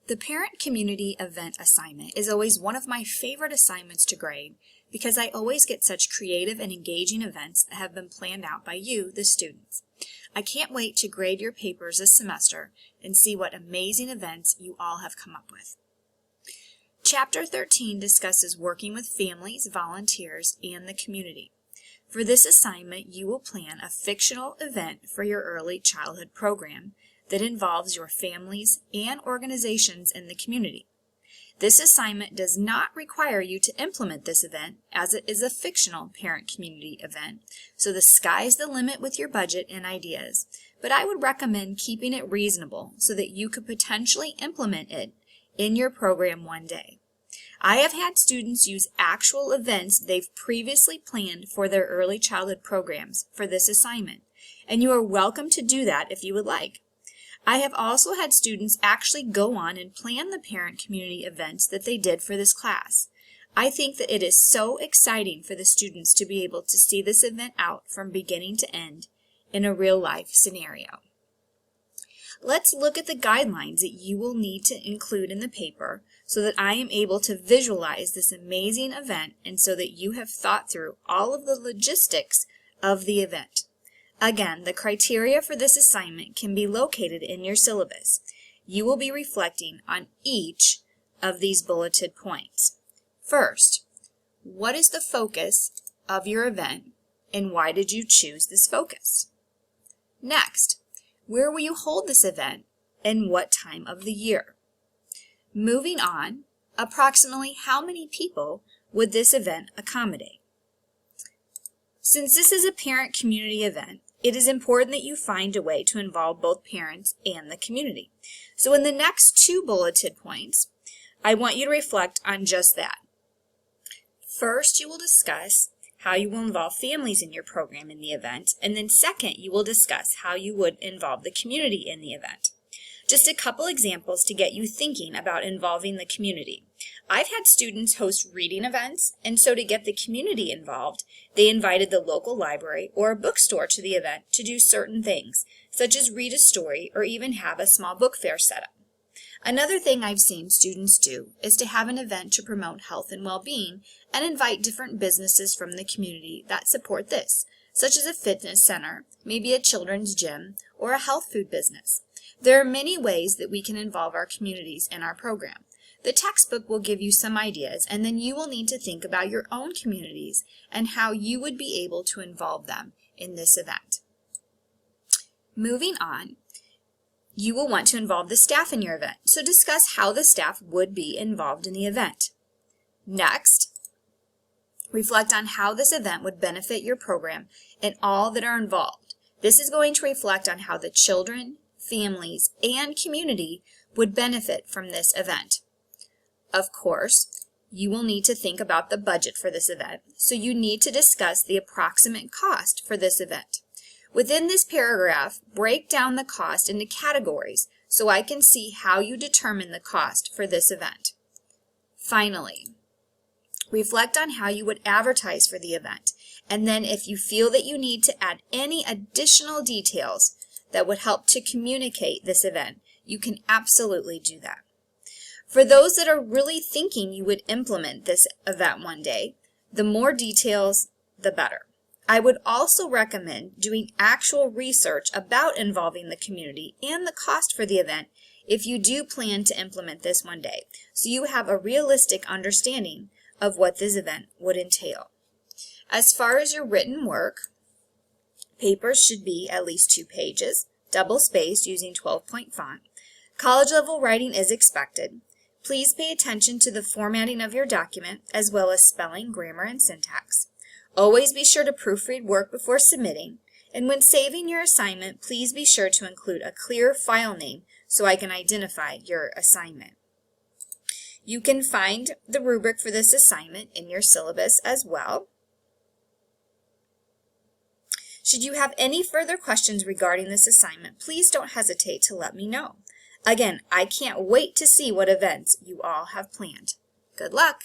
The parent community event assignment is always one of my favorite assignments to grade because I always get such creative and engaging events that have been planned out by you, the students. I can't wait to grade your papers this semester and see what amazing events you all have come up with. Chapter 13 discusses working with families, volunteers, and the community. For this assignment, you will plan a fictional event for your early childhood program that involves your families and organizations in the community. This assignment does not require you to implement this event, as it is a fictional parent community event, so the sky's the limit with your budget and ideas, but I would recommend keeping it reasonable so that you could potentially implement it in your program one day. I have had students use actual events they've previously planned for their early childhood programs for this assignment, and you are welcome to do that if you would like. I have also had students actually go on and plan the parent community events that they did for this class. I think that it is so exciting for the students to be able to see this event out from beginning to end in a real life scenario. Let's look at the guidelines that you will need to include in the paper so that I am able to visualize this amazing event and so that you have thought through all of the logistics of the event. Again, the criteria for this assignment can be located in your syllabus. You will be reflecting on each of these bulleted points. First, what is the focus of your event and why did you choose this focus? Next, where will you hold this event and what time of the year? Moving on, approximately how many people would this event accommodate? Since this is a parent community event, it is important that you find a way to involve both parents and the community. So in the next two bulleted points, I want you to reflect on just that. First, you will discuss how you will involve families in your program in the event, and then second, you will discuss how you would involve the community in the event. Just a couple examples to get you thinking about involving the community. I've had students host reading events, and so to get the community involved, they invited the local library or a bookstore to the event to do certain things, such as read a story or even have a small book fair set up. Another thing I've seen students do is to have an event to promote health and well-being and invite different businesses from the community that support this, such as a fitness center, maybe a children's gym, or a health food business. There are many ways that we can involve our communities in our program. The textbook will give you some ideas, and then you will need to think about your own communities and how you would be able to involve them in this event. Moving on, you will want to involve the staff in your event, so discuss how the staff would be involved in the event. Next, reflect on how this event would benefit your program and all that are involved. This is going to reflect on how the children, families, and community would benefit from this event. Of course, you will need to think about the budget for this event, so you need to discuss the approximate cost for this event. Within this paragraph, break down the cost into categories so I can see how you determine the cost for this event. Finally, reflect on how you would advertise for the event, and then if you feel that you need to add any additional details that would help to communicate this event, you can absolutely do that. For those that are really thinking you would implement this event one day, the more details, the better. I would also recommend doing actual research about involving the community and the cost for the event if you do plan to implement this one day, so you have a realistic understanding of what this event would entail. As far as your written work, papers should be at least 2 pages, double-spaced using 12-point font. College-level writing is expected. Please pay attention to the formatting of your document, as well as spelling, grammar, and syntax. Always be sure to proofread work before submitting, and when saving your assignment, please be sure to include a clear file name so I can identify your assignment. You can find the rubric for this assignment in your syllabus as well. Should you have any further questions regarding this assignment, please don't hesitate to let me know. Again, I can't wait to see what events you all have planned. Good luck!